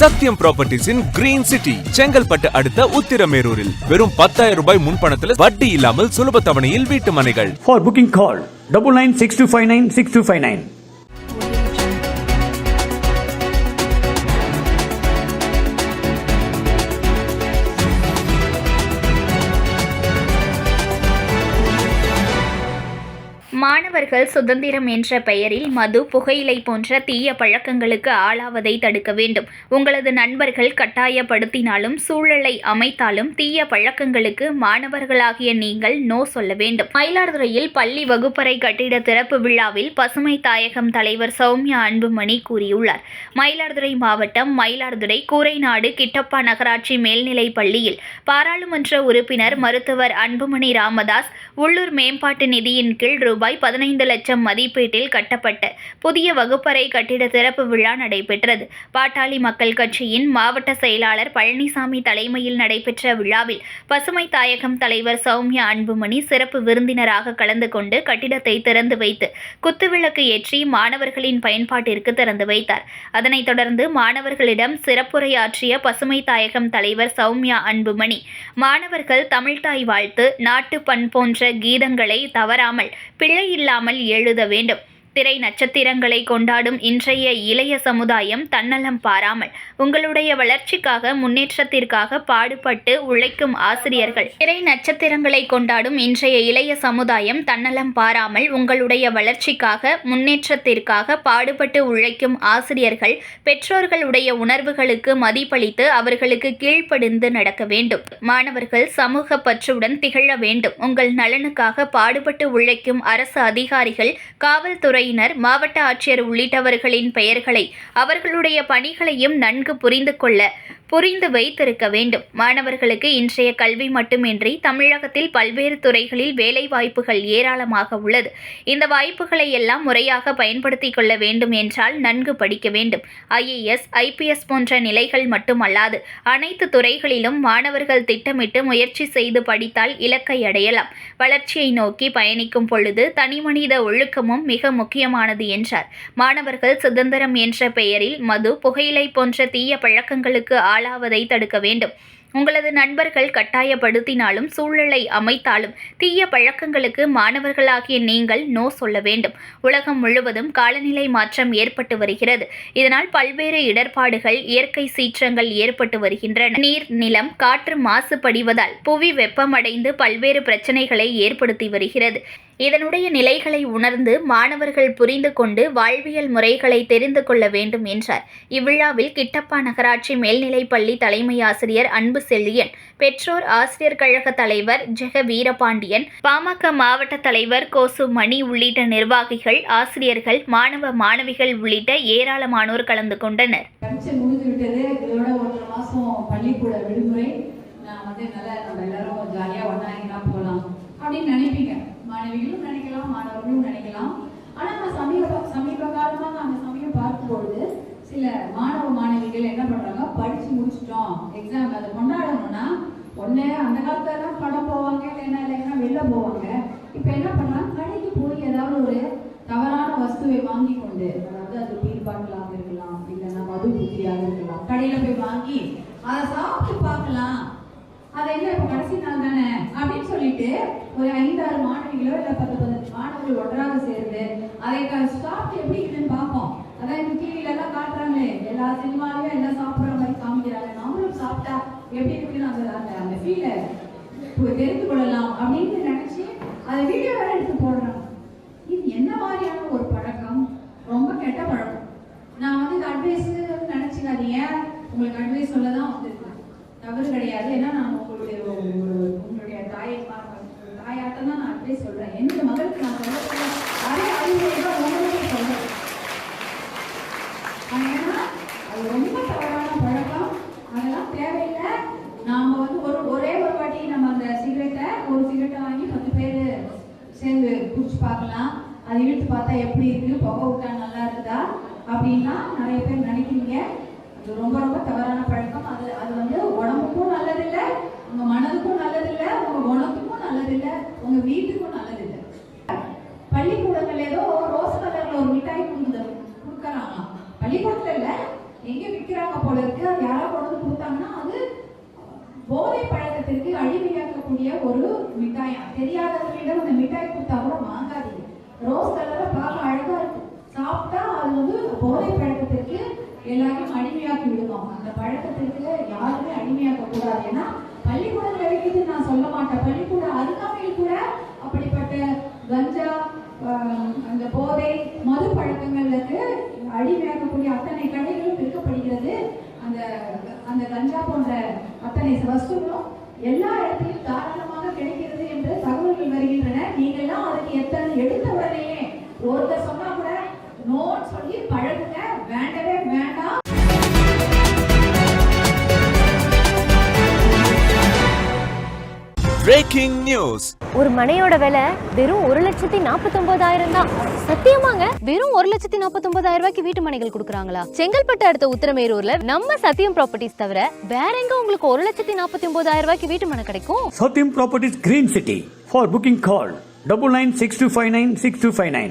சத்யம் ப்ராப்பர்ட்டிஸின் green city Chengalpattu அடுத்த உத்திரமேரூரில் வெறும் 10,000 ரூபாய் முன்பணத்தில் வட்டி இல்லாமல் சுலப தவணையில் வீட்டு மனைகள். For booking call 9962596259. மாணவர்கள் சுதந்திரம் என்ற பெயரில் மது, புகையிலை போன்ற தீய பழக்கங்களுக்கு ஆளாவதை தடுக்க வேண்டும். உங்களது நண்பர்கள் கட்டாயப்படுத்தினாலும் சூழலை அமைத்தாலும் தீய பழக்கங்களுக்கு மாணவர்களாகிய நீங்கள் நோ சொல்ல வேண்டும். மயிலாடுதுறையில் பள்ளி வகுப்பறை கட்டிட திறப்பு விழாவில் பசுமை தாயகம் தலைவர் சௌமியா அன்புமணி கூறியுள்ளார். மயிலாடுதுறை மாவட்டம் மயிலாடுதுறை கூரைநாடு கிட்டப்பா நகராட்சி மேல்நிலைப் பள்ளியில் பாராளுமன்ற உறுப்பினர் மருத்துவர் அன்புமணி ராமதாஸ் உள்ளூர் மேம்பாட்டு நிதியின் கீழ் ரூபாய் 15 லட்சம் மதிப்பீட்டில் கட்டப்பட்ட புதிய வகுப்பறை கட்டிட திறப்பு விழா நடைபெற்றது. பாட்டாளி மக்கள் கட்சியின் மாவட்ட செயலாளர் பழனிசாமி தலைமையில் நடைபெற்ற விழாவில் பசுமை தாயகம் தலைவர் சௌமியா அன்புமணி சிறப்பு விருந்தினராக கலந்து கொண்டு கட்டிடத்தை திறந்து வைத்து குத்துவிளக்கு ஏற்றி மாணவர்களின் பயன்பாட்டிற்கு திறந்து வைத்தார். அதனைத் தொடர்ந்து மாணவர்களிடம் சிறப்புரையாற்றிய பசுமை தாயகம் தலைவர் சௌமியா அன்புமணி மாணவர்கள் தமிழ்தாய் வாழ்த்து, நாட்டுப்பண் போன்ற கீதங்களை தவறாமல் பிழையில்லாமல் எழுத வேண்டும். திரை நட்சத்திரங்களை கொண்டாடும் இன்றைய இளைய சமுதாயம் தன்னலம் பாராமல் உங்களுடைய வளர்ச்சிக்காக முன்னேற்றத்திற்காக பாடுபட்டு உழைக்கும் ஆசிரியர்கள். திரை நட்சத்திரங்களை கொண்டாடும் இன்றைய இளைய சமுதாயம் தன்னலம் பாராமல் உங்களுடைய வளர்ச்சிக்காக முன்னேற்றத்திற்காக பாடுபட்டு உழைக்கும் ஆசிரியர்கள் பெற்றோர்களுடைய உணர்வுகளுக்கு மதிப்பளித்து அவர்களுக்கு கீழ்ப்படிந்து நடக்க வேண்டும். மாணவர்கள் சமூக பற்றுடன் திகழ வேண்டும். உங்கள் நலனுக்காக பாடுபட்டு உழைக்கும் அரசு அதிகாரிகள், காவல்துறை, மாவட்ட ஆட்சியர் உள்ளிட்டவர்களின் பெயர்களை அவர்களுடைய பணிகளையும் நன்கு புரிந்து வைத்திருக்க வேண்டும். மாணவர்களுக்கு இன்றைய கல்வி மட்டுமின்றி தமிழகத்தில் பல்வேறு துறைகளில் வேலை வாய்ப்புகள் ஏராளமாக உள்ளது. இந்த வாய்ப்புகளை எல்லாம் முறையாக பயன்படுத்திக் கொள்ள வேண்டும் என்றால் நன்கு படிக்க வேண்டும். IAS, IPS போன்ற நிலைகள் மட்டுமல்லாது அனைத்து துறைகளிலும் மாணவர்கள் திட்டமிட்டு முயற்சி செய்து படித்தால் இலக்கை அடையலாம். வளர்ச்சியை நோக்கி பயணிக்கும் பொழுது தனிமனித ஒழுக்கமும் மிக முக்கியமானது என்றார். மாணவர்கள் சுதந்திரம் என்ற பெயரில் மது, புகையிலை போன்ற தீய பழக்கங்களுக்கு ஆளாவதை தடுக்க வேண்டும். உங்களது நண்பர்கள் கட்டாயப்படுத்தினாலும் சூழலை அமைத்தாலும் தீய பழக்கங்களுக்கு மாணவர்களாகிய நீங்கள் நோ சொல்ல வேண்டும். உலகம் முழுவதும் காலநிலை மாற்றம் ஏற்பட்டு வருகிறது. இதனால் பல்வேறு இடர்பாடுகள், இயற்கை சீற்றங்கள் ஏற்பட்டு வருகின்றன. நீர், நிலம், காற்று மாசுபடிவதால் புவி வெப்பமடைந்து பல்வேறு பிரச்சனைகளை ஏற்படுத்தி வருகிறது. இதனுடைய நிலைகளை உணர்ந்து மாணவர்கள் புரிந்து கொண்டு வாழ்வியல் முறைகளை தெரிந்து கொள்ள வேண்டும் என்றார். இவ்விழாவில் கிட்டப்பா நகராட்சி மேல்நிலைப் பள்ளி தலைமை ஆசிரியர் அன்பு செல்லியன், பெற்றோர் ஆசிரியர் கழக தலைவர் ஜெக வீரபாண்டியன், பாமக மாவட்ட தலைவர் கோசு மணி உள்ளிட்ட நிர்வாகிகள், ஆசிரியர்கள், மாணவ மாணவிகள் உள்ளிட்ட ஏராளமானோர் கலந்து கொண்டனர். மாணவிகளும் நினைக்கலாம், மாணவர்களும் நினைக்கலாம். ஆனா நான் சமீப காலமாக அந்த சமயம் பார்க்கும்பொழுது சில மாணவ மாணவிகள் என்ன பண்றாங்க, படிச்சு முடிச்சிட்டோம், எக்ஸாம் அதை கொண்டாடணும்னா ஒண்ணு அந்த காலத்துல படம் போவாங்க, இல்லைன்னா வெளில போவாங்க. இப்ப என்ன பண்ணலாம், கடைக்கு போய் ஏதாவது ஒரு தவறான வஸ்துவை வாங்கி கொண்டு, அதாவது அது பீர் பாட்டிலாக இருக்கலாம், இல்லைன்னா மது புத்தியாக இருக்கலாம், கடையில போய் வாங்கி அதை சாப்பிட்டு பார்க்கலாம். அதை என்ன இப்ப கடைசி நாள் தானே அப்படின்னு சொல்லிட்டு ஒரு 5-6 மாணவிகளோ இல்ல 10-15 மாணவர்கள் ஒன்றாக சேர்ந்து அதை சாப்பிட்டு எப்படி இருக்குன்னு பார்ப்போம். அதான் இந்த டிவில எல்லாம் காட்டுறாங்களே, எல்லா சினிமாலையும் எல்லாம் சாப்பிடுற மாதிரி காமிக்கிறாங்க. நம்மளும் சாப்பிட்டா எப்படி இருக்குன்னு அந்த ஃபீல தெரிந்து கொள்ளலாம் அப்படின்னு நினைச்சு அதை வீடியோ வேற எடுத்து போடுறாங்க. இது என்ன மாதிரியான ஒரு பழக்கம்? ரொம்ப கெட்ட பழக்கம். நான் இந்த அட்வைஸ் நினைச்சுக்காதீங்க, உங்களுக்கு அட்வைஸ் சொல்லதான் வந்திருக்கேன், தவறு கிடையாது. ஏன்னா நான் உங்களுடைய தாயாட்டம் தான் நான் அட்வைஸ் சொல்றேன். என்னோட மகளுக்கு நான் சொல்றேன், அதே அறிவுரைதான் உங்களுக்கு சொல்றேன். ஏன்னா அது ரொம்ப தவறான பழக்கம், அதெல்லாம் தேவையில்லை. நாம ஒரே ஒரு வாட்டி நம்ம அந்த ஒரு சிகரெட்டை வாங்கி 10 பேர் சேர்ந்து குடிச்சு பார்க்கலாம். அதை இழுத்து பார்த்தா எப்படி இருக்கு, புகை விட்டா நல்லா இருக்குதா அப்படின்லாம் நிறைய பேர் நினைக்கிறீங்க. அது ரொம்ப ரொம்ப தவறான பழக்கம். அது உடம்புக்கும் நல்லதில்லை, உங்க மனதுக்கும் நல்லதில்லை, உங்க குணத்துக்கும் நல்லதில்லை, உங்க வீட்டுக்கும் நல்லதில்லை. பள்ளிக்கூடங்கள் ஏதோ ரோஸ் கலர்ல ஒரு மிட்டாய் கொடுக்குறாங்களாம். பள்ளிக்கூடத்துல இல்ல, எங்க விற்கிறாங்க போல இருக்கு. இருக்கக்கூடிய ஒரு மிட்டாயா. தெரியாதவர்களிடம் அந்த மிட்டாய் கொடுத்தா கூட வாங்காதீங்க. ரோஸ் கலர்ல பார்க்க அழகா இருக்கும், சாப்பிட்டா அது வந்து போதை பழக்கத்திற்கு எல்லாரையும் அடிமையாக்கி விடுவோம். அந்த பழக்கத்திற்கு யாருமே அடிமையாக்க கூடாது. ஏன்னா பள்ளிக்கூடங்கள் இருக்குது நான் சொல்ல மாட்டேன், பள்ளிக்கூட அருகாமையில் கூட அப்படிப்பட்ட கஞ்சா, அந்த போதை மது பழக்கங்களுக்கு அடிமையாக்கக்கூடிய அத்தனை கடைகளும் விற்கப்படுகிறது. அந்த கஞ்சா போன்ற அத்தனை வஸ்துகளும் எல்லா இடத்திலும் தாராளமாக கிடைக்கிறது என்று தகவல்கள் வருகின்றன. நீங்கள்லாம் அதுக்கு எடுத்த உடனேயே ஒருத்தர் சொன்னா கூட நோட் சொல்லி பழகுங்க, வேண்டவே வேண்டாம். Breaking news. ஒரு மனையோட விலை வெறும் 1,49,000 தான். சத்தியமாங்க? வெறும் 1,49,000 ரூபாய்க்கு வீட்டு மனைகள் கொடுக்குறாங்களா? செங்கல்பட்டு அடுத்த உத்திரமேரூர்ல நம்ம சத்தியம் ப்ராப்பர்ட்டிஸ் தவிர வேற எங்க உங்களுக்கு 1,49,000 ரூபாய்க்கு வீட்டு மனை கிடைக்கும்? Satyam Properties Green City. For booking call 9962596259.